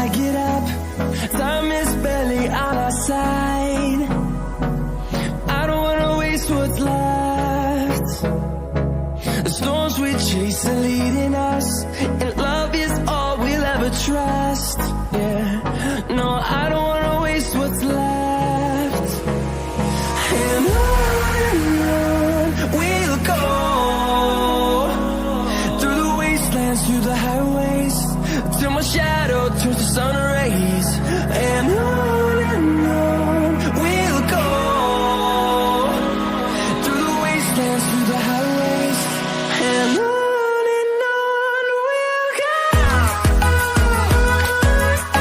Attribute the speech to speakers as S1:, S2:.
S1: I get up, time is barely on our side. I don't wanna waste what's left. The storms we chase are leading us, and love is all we'll ever trust. Yeah, no, I don't wanna waste what's left. And on we'll go, through the wastelands, through the highways, till my shadow turns to sun rays. And on